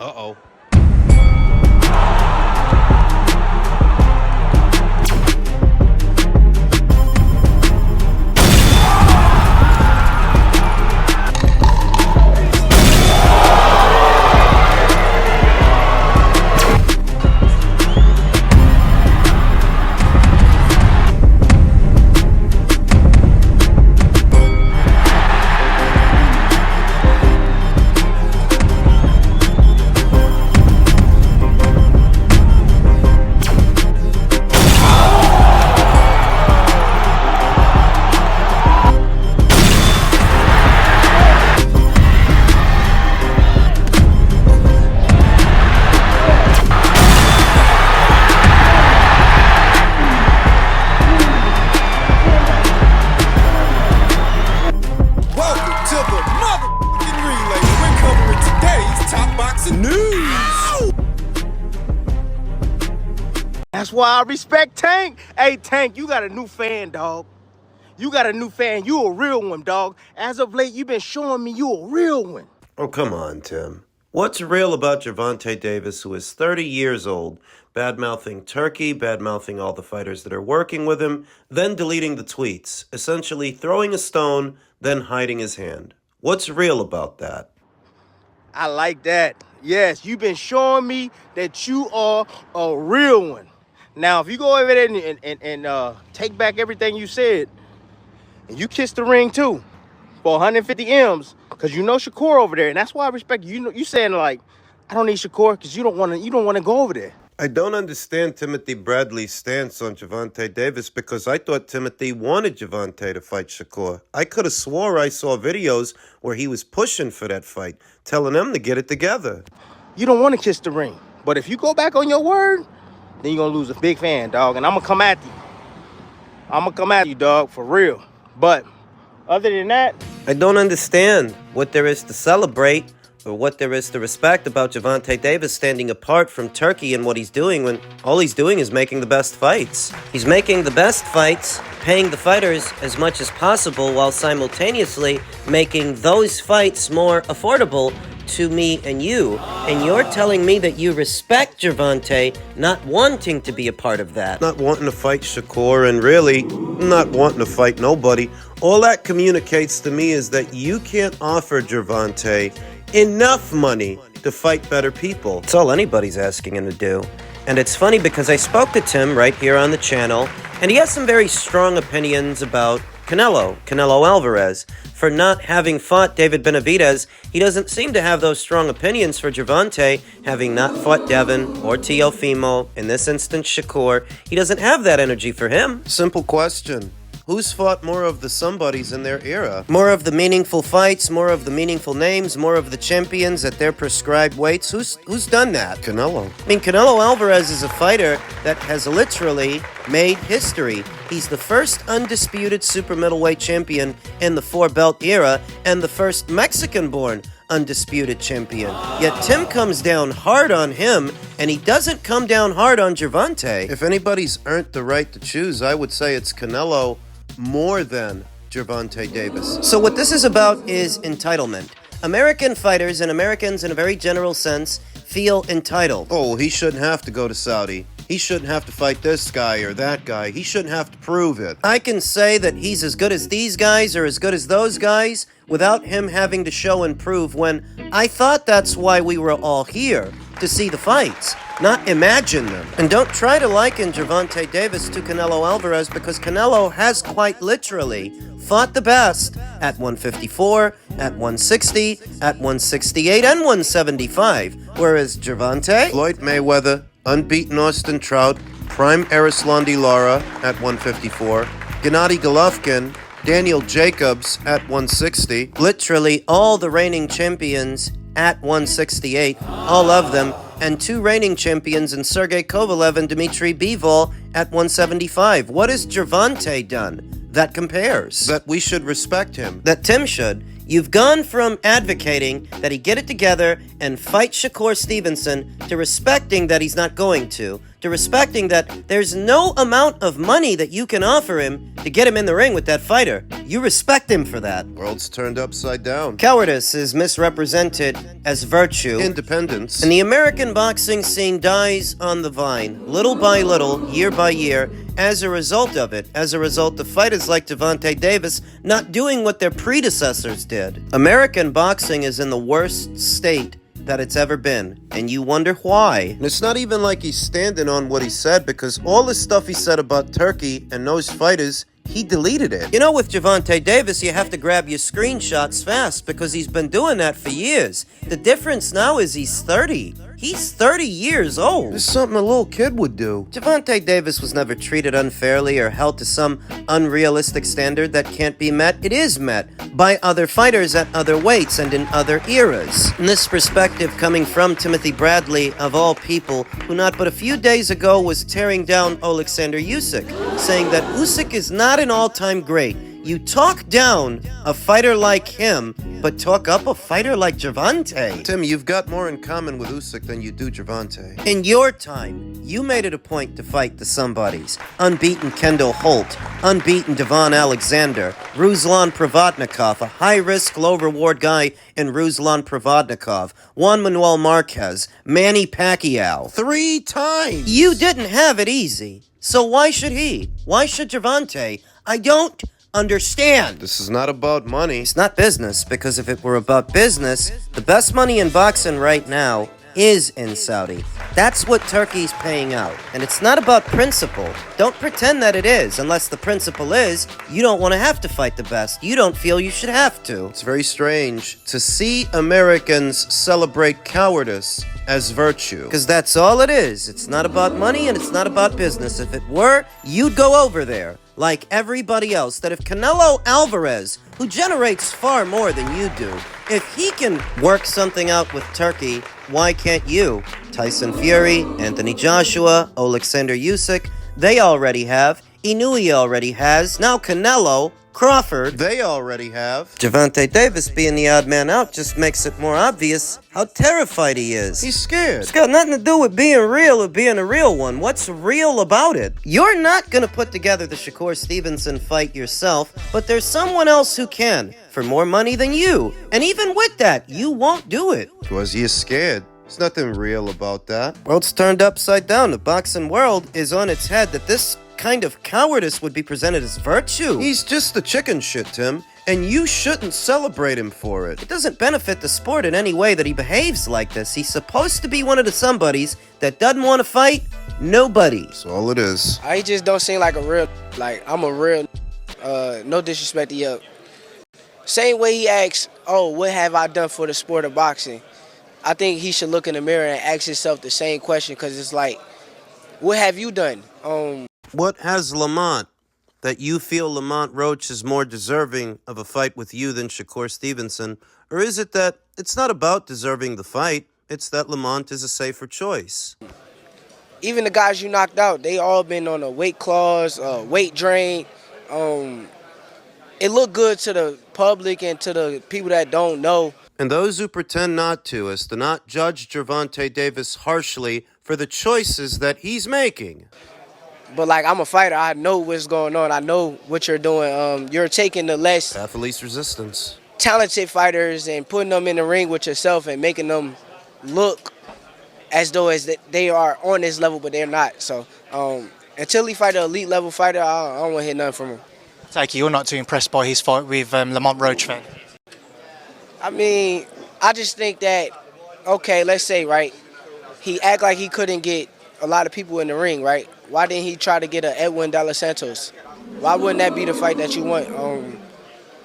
Uh-oh. That's why I respect Tank. Hey, Tank, you got a new fan, dog. You got a new fan. You a real one, dog. As of late, you've been showing me you a real one. Oh, come on, Tim. What's real about Gervonta Davis, who is 30 years old, bad-mouthing Turki, bad-mouthing all the fighters that are working with him, then deleting the tweets, essentially throwing a stone, then hiding his hand? What's real about that? I like that. Yes, you've been showing me that you are a real one. Now, if you go over there and take back everything you said, and you kiss the ring too, for 150 M's, because you know Shakur over there, and that's why I respect you. You saying like, I don't need Shakur because you don't want to go over there. I don't understand Timothy Bradley's stance on Gervonta Davis because I thought Timothy wanted Gervonta to fight Shakur. I could have swore I saw videos where he was pushing for that fight, telling them to get it together. You don't want to kiss the ring, but if you go back on your word, then you're going to lose a big fan, dog, and I'm going to come at you. I'm going to come at you, dog, for real. But other than that, I don't understand what there is to celebrate or what there is to respect about Gervonta Davis standing apart from Turki and what he's doing when all he's doing is making the best fights. He's making the best fights, paying the fighters as much as possible while simultaneously making those fights more affordable to me and you. And you're telling me that you respect Gervonta, not wanting to be a part of that. Not wanting to fight Shakur and really not wanting to fight nobody. All that communicates to me is that you can't offer Gervonta enough money to fight better people. It's all anybody's asking him to do. And it's funny because I spoke to Tim right here on the channel, and he has some very strong opinions about Canelo Alvarez, for not having fought David Benavidez. He doesn't seem to have those strong opinions for Gervonta, having not fought Devin or Teofimo, in this instance Shakur. He doesn't have that energy for him. Simple question. Who's fought more of the somebodies in their era? More of the meaningful fights, more of the meaningful names, more of the champions at their prescribed weights? Who's done that? Canelo. I mean, Canelo Alvarez is a fighter that has literally made history. He's the first undisputed super middleweight champion in the four-belt era and the first Mexican-born undisputed champion. Yet Tim comes down hard on him, and he doesn't come down hard on Gervonta. If anybody's earned the right to choose, I would say it's Canelo more than Gervonta Davis. So what this is about is entitlement. American fighters and Americans in a very general sense feel entitled. Oh, he shouldn't have to go to Saudi. He shouldn't have to fight this guy or that guy. He shouldn't have to prove it. I can say that he's as good as these guys or as good as those guys without him having to show and prove, when I thought that's why we were all here, to see the fights, not imagine them. And don't try to liken Gervonta Davis to Canelo Alvarez, because Canelo has quite literally fought the best at 154, at 160, at 168, and 175, whereas Gervonta, Floyd Mayweather, unbeaten Austin Trout, prime Erislandy Lara at 154, Gennady Golovkin, Daniel Jacobs at 160, literally all the reigning champions at 168, all of them, and two reigning champions in Sergey Kovalev and Dmitry Bivol at 175. What has Gervonta done that compares? That we should respect him. That Tim should. You've gone from advocating that he get it together and fight Shakur Stevenson to respecting that he's not going to to respecting that there's no amount of money that you can offer him to get him in the ring with that fighter. You respect him for that. World's turned upside down. Cowardice is misrepresented as virtue. Independence. And the American boxing scene dies on the vine, little by little, year by year, as a result of it, as a result of fighters like Gervonta Davis not doing what their predecessors did. American boxing is in the worst state that it's ever been, and you wonder why. And it's not even like he's standing on what he said, because all the stuff he said about Turki and those fighters, he deleted it. You know, with Gervonta Davis, you have to grab your screenshots fast because he's been doing that for years. The difference now is he's 30. He's 30 years old. It's something a little kid would do. Gervonta Davis was never treated unfairly or held to some unrealistic standard that can't be met. It is met by other fighters at other weights and in other eras. In this perspective, coming from Timothy Bradley, of all people, who not but a few days ago was tearing down Alexander Usyk, saying that Usyk is not an all-time great. You talk down a fighter like him, but talk up a fighter like Gervonta. Tim, you've got more in common with Usyk than you do Gervonta. In your time, you made it a point to fight the somebodies. Unbeaten Kendall Holt, unbeaten Devon Alexander, Ruslan Provodnikov, a high-risk, low-reward guy in Ruslan Provodnikov, Juan Manuel Marquez, Manny Pacquiao. 3 times! You didn't have it easy. So why should he? Why should Gervonta? I don't understand. This is not about money. It's not business, because if it were about business, the best money in boxing right now is in Saudi. That's what Turkey's paying out. And it's not about principle. Don't pretend that it is, unless the principle is you don't want to have to fight the best. You don't feel you should have to. It's very strange to see Americans celebrate cowardice as virtue. Because that's all it is. It's not about money and it's not about business. If it were, you'd go over there like everybody else. That if Canelo Alvarez, who generates far more than you do, if he can work something out with Turkey, why can't you? Tyson Fury, Anthony Joshua, Alexander Usyk, they already have. Inoue already has. Now Canelo, Crawford. They already have. Gervonta Davis being the odd man out just makes it more obvious how terrified he is. He's scared. It's got nothing to do with being real or being a real one. What's real about it? You're not gonna put together the Shakur Stevenson fight yourself, but there's someone else who can, for more money than you. And even with that, you won't do it. Because he is scared. There's nothing real about that. World's turned upside down. The boxing world is on its head that this kind of cowardice would be presented as virtue. He's just the chicken shit, Tim, and you shouldn't celebrate him for it. It doesn't benefit the sport in any way that he behaves like this. He's supposed to be one of the somebodies that doesn't want to fight nobody. That's all it is. He just don't seem like a real, like, I'm a real, no disrespect to you. Same way he asks, oh, what have I done for the sport of boxing? I think he should look in the mirror and ask himself the same question, because it's like, what have you done? What has Lamont that you feel Lamont Roach is more deserving of a fight with you than Shakur Stevenson? Or is it that it's not about deserving the fight, it's that Lamont is a safer choice? Even the guys you knocked out, they all been on a weight clause, weight drain. It looked good to the public and to the people that don't know. And those who pretend not to, as to not judge Gervonta Davis harshly for the choices that he's making. But, like, I'm a fighter. I know what's going on. I know what you're doing. You're taking the less Path of least resistance. talented fighters and putting them in the ring with yourself and making them look as though they are on this level, but they're not. So until he fight an elite level fighter, I don't want to hear nothing from him. Take it, you're not too impressed by his fight with Lamont Roach, fan? I mean, I just think that, okay, let's say, right, he act like he couldn't get a lot of people in the ring, right? Why didn't he try to get a Edwin De Los Santos? Why wouldn't that be the fight that you want?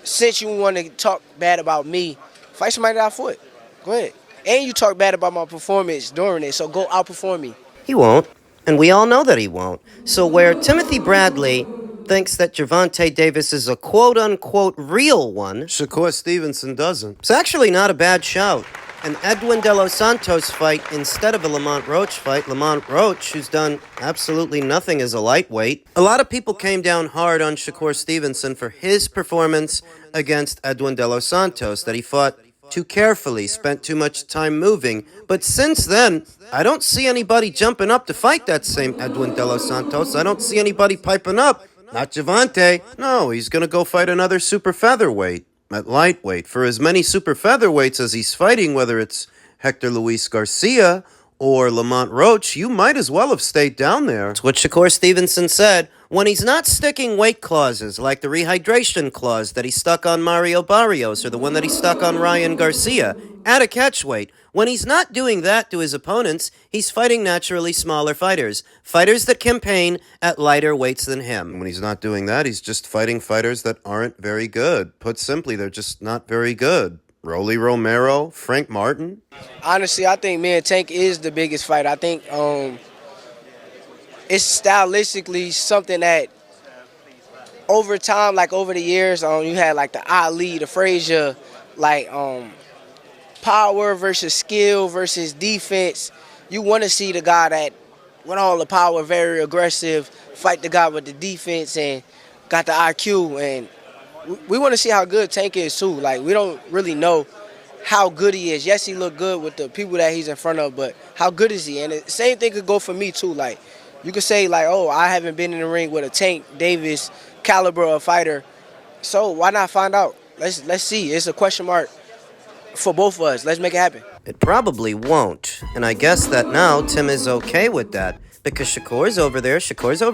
Since you want to talk bad about me, fight somebody that I fought. Go ahead. And you talk bad about my performance during it, so go outperform me. He won't, and we all know that he won't. So where Timothy Bradley thinks that Gervonta Davis is a quote-unquote real one, Shakur Stevenson doesn't. it's actually not a bad shout. An Edwin De Los Santos fight instead of a Lamont Roach fight. Lamont Roach, who's done absolutely nothing as a lightweight. A lot of people came down hard on Shakur Stevenson for his performance against Edwin De Los Santos, that he fought too carefully, spent too much time moving. But since then, I don't see anybody jumping up to fight that same Edwin De Los Santos. I don't see anybody piping up. Not Gervonta. No, he's going to go fight another super featherweight at lightweight. For as many super featherweights as he's fighting, whether it's Hector Luis Garcia or Lamont Roach, you might as well have stayed down there. That's what Shakur Stevenson said. When he's not sticking weight clauses like the rehydration clause that he stuck on Mario Barrios or the one that he stuck on Ryan Garcia at a catch weight, when he's not doing that to his opponents, he's fighting naturally smaller fighters. Fighters that campaign at lighter weights than him. When he's not doing that, he's just fighting fighters that aren't very good. Put simply, they're just not very good. Rolly Romero, Frank Martin. Honestly, I think me and Tank is the biggest fight. I think it's stylistically something that over time, like over the years, you had like the Ali, the Frazier, like power versus skill versus defense. You want to see the guy that with all the power, very aggressive, fight the guy with the defense and got the IQ. And we want to see how good Tank is too. Like, we don't really know how good he is. Yes, he look good with the people that he's in front of, but how good is he? And the same thing could go for me too. Like, you could say like, oh, I haven't been in the ring with a Tank Davis caliber of fighter, so why not find out? Let's see. It's a question mark for both of us. Let's make it happen. It probably won't, and I guess that now Tim is okay with that, because Shakur's over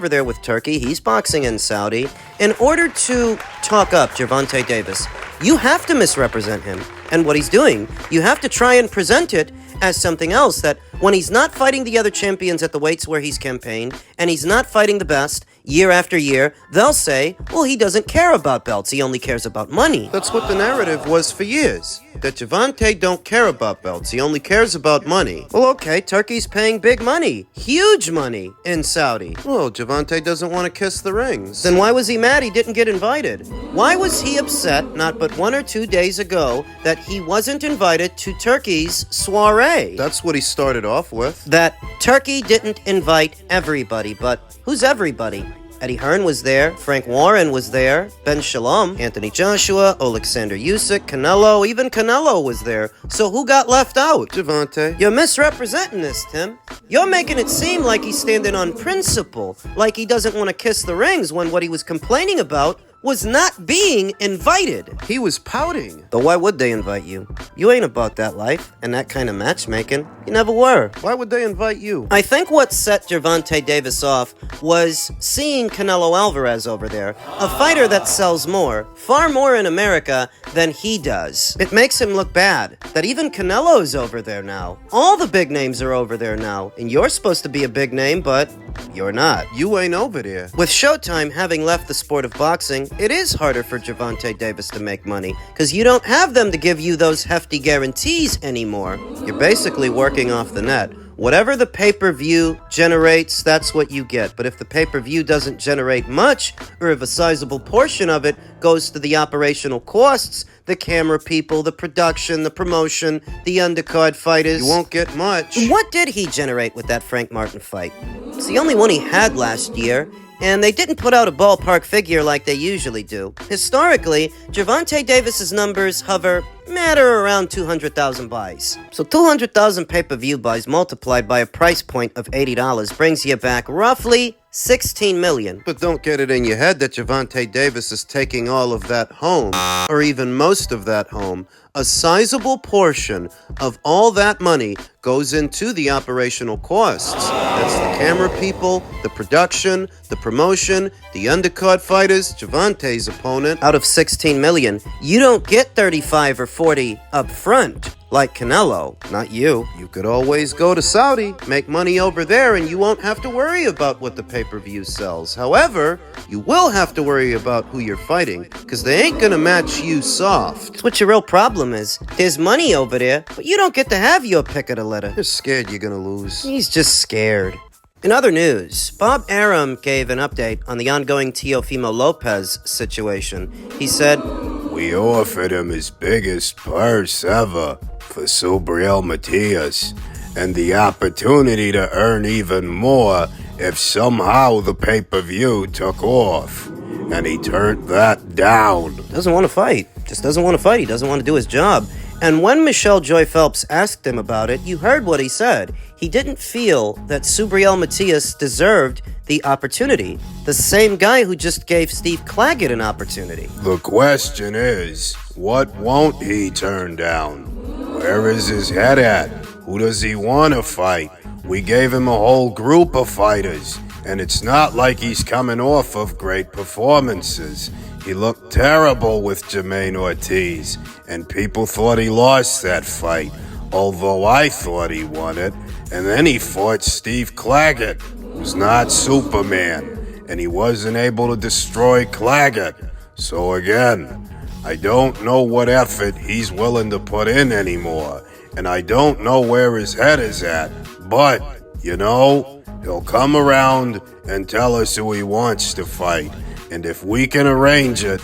there with Turkey, he's boxing in Saudi. In order to talk up Gervonta Davis, you have to misrepresent him, and what he's doing, you have to try and present it as something else, that when he's not fighting the other champions at the weights where he's campaigned, and he's not fighting the best year after year, they'll say, well, he doesn't care about belts, he only cares about money. That's what the narrative was for years. That Gervonta don't care about belts, he only cares about money. Well, okay, Turkey's paying big money, huge money, in Saudi. Well, Gervonta doesn't want to kiss the rings. Then why was he mad he didn't get invited? Why was he upset not but 1 or 2 days ago that he wasn't invited to Turkey's soiree? That's what he started off with. That Turkey didn't invite everybody, but who's everybody? Eddie Hearn was there, Frank Warren was there, Ben Shalom, Anthony Joshua, Alexander Usyk, Canelo, even Canelo was there. So who got left out? Gervonta. You're misrepresenting this, Tim. You're making it seem like he's standing on principle, like he doesn't want to kiss the rings, when what he was complaining about was not being invited. He was pouting. But why would they invite you? You ain't about that life and that kind of matchmaking. You never were. Why would they invite you? I think what set Gervonta Davis off was seeing Canelo Alvarez over there, a fighter that sells more, far more in America than he does. It makes him look bad that even Canelo's over there now. All the big names are over there now, and you're supposed to be a big name, but you're not. You ain't over there. With Showtime having left the sport of boxing, it is harder for Gervonta Davis to make money, because you don't have them to give you those hefty guarantees anymore. You're basically working off the net. Whatever the pay-per-view generates, that's what you get. But if the pay-per-view doesn't generate much, or if a sizable portion of it goes to the operational costs, the camera people, the production, the promotion, the undercard fighters, you won't get much. What did he generate with that Frank Martin fight? It's the only one he had last year, and they didn't put out a ballpark figure like they usually do. Historically, Gervonta Davis's numbers hover around 200,000 buys. So 200,000 pay-per-view buys multiplied by a price point of $80 brings you back roughly 16 million. But don't get it in your head that Gervonta Davis is taking all of that home, or even most of that home. A sizable portion of all that money goes into the operational costs. That's the camera people, the production, the promotion, the undercard fighters, Gervonta's opponent. Out of 16 million, you don't get 35 or 40 up front, like Canelo. Not you. You could always go to Saudi, make money over there, and you won't have to worry about what the pay-per-view sells. However, you will have to worry about who you're fighting, because they ain't gonna match you soft. That's what your real problem is. There's money over there, but you don't get to have your pick of the litter. You're scared you're gonna lose. He's just scared. In other news, Bob Arum gave an update on the ongoing Teofimo Lopez situation. He said, "We offered him his biggest purse ever for Subriel Matias, and the opportunity to earn even more if somehow the pay-per-view took off. And he turned that down." Doesn't want to fight. Just doesn't want to fight. He doesn't want to do his job. And when Michelle Joy Phelps asked him about it, you heard what he said. He didn't feel that Subriel Matias deserved the opportunity. The same guy who just gave Steve Claggett an opportunity. The question is, what won't he turn down? Where is his head at? Who does he want to fight? We gave him a whole group of fighters, and it's not like he's coming off of great performances. He looked terrible with Jermaine Ortiz, and people thought he lost that fight, although I thought he won it. And then he fought Steve Claggett, who's not Superman, and he wasn't able to destroy Claggett. So again, I don't know what effort he's willing to put in anymore, and I don't know where his head is at, but, you know, he'll come around and tell us who he wants to fight. And if we can arrange it,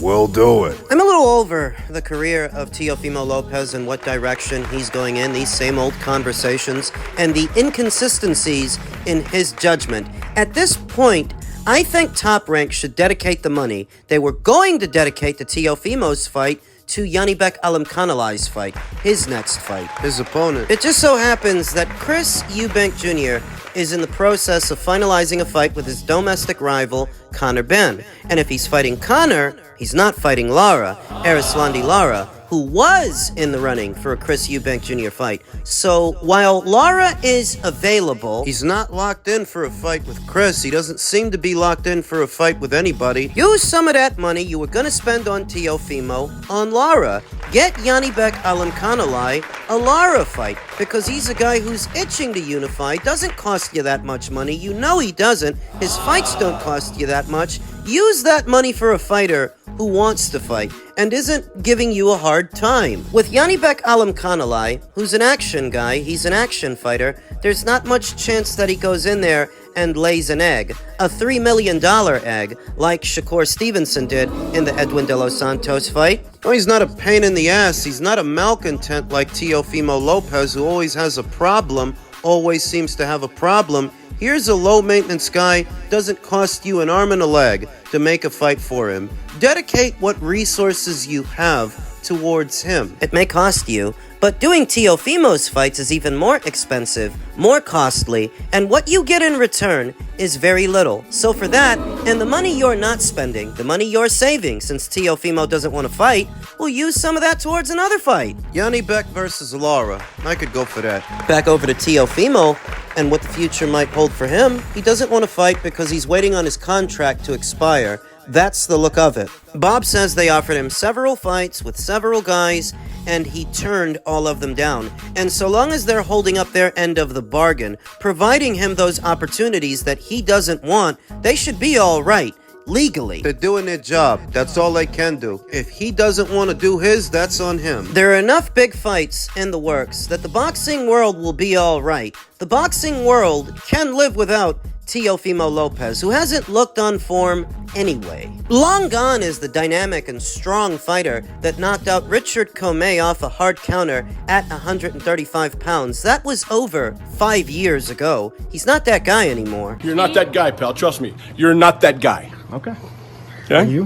we'll do it. I'm a little over the career of Teofimo Lopez and what direction he's going in, these same old conversations, and the inconsistencies in his judgment. At this point, I think Top Rank should dedicate the money they were going to dedicate to Teofimo's fight to Yanibek Alimkhanalai's fight, his next fight. His opponent. It just so happens that Chris Eubank Jr. is in the process of finalizing a fight with his domestic rival, Conor Benn. And if he's fighting Conor, he's not fighting Lara, Arislandi Lara, who was in the running for a Chris Eubank Jr. fight. So while Lara is available, He's not locked in for a fight with Chris. He doesn't seem to be locked in for a fight with anybody. use some of that money you were going to spend on Teofimo on Lara. Get Yanibek Alimkhanalai a Lara fight, because he's a guy who's itching to unify. Doesn't cost you that much money. You know he doesn't. His fights don't cost you that much. Use that money for a fighter who wants to fight and isn't giving you a hard time. With Yanibek Alimkhanalai, who's an action guy, he's an action fighter, there's not much chance that he goes in there and lays an egg, a $3 million egg, like Shakur Stevenson did in the Edwin De Los Santos fight. Oh, he's not a pain in the ass. He's not a malcontent like Teofimo Lopez, who always has a problem, always seems to have a problem. Here's a low-maintenance guy, doesn't cost you an arm and a leg to make a fight for him. Dedicate what resources you have towards him. It may cost you, but doing Teofimo's fights is even more expensive, more costly, and what you get in return is very little. So for that, and the money you're not spending, the money you're saving since Teofimo doesn't want to fight, we'll use some of that towards another fight. Yanibek versus Lara. I could go for that. Back over to Teofimo and what the future might hold for him. He doesn't want to fight because he's waiting on his contract to expire. That's the look of it. Bob says they offered him several fights with several guys, and he turned all of them down. And so long as they're holding up their end of the bargain, providing him those opportunities that he doesn't want, they should be all right, legally. They're doing their job. That's all they can do. If he doesn't want to do his, that's on him. There are enough big fights in the works that the boxing world will be all right. The boxing world can live without Teofimo Lopez, who hasn't looked on form anyway. Long gone is the dynamic and strong fighter that knocked out Richard Comey off a hard counter at 135 pounds. That was over 5 years ago. He's not that guy anymore. You're not that guy, pal. Trust me. You're not that guy. Okay. Okay? You?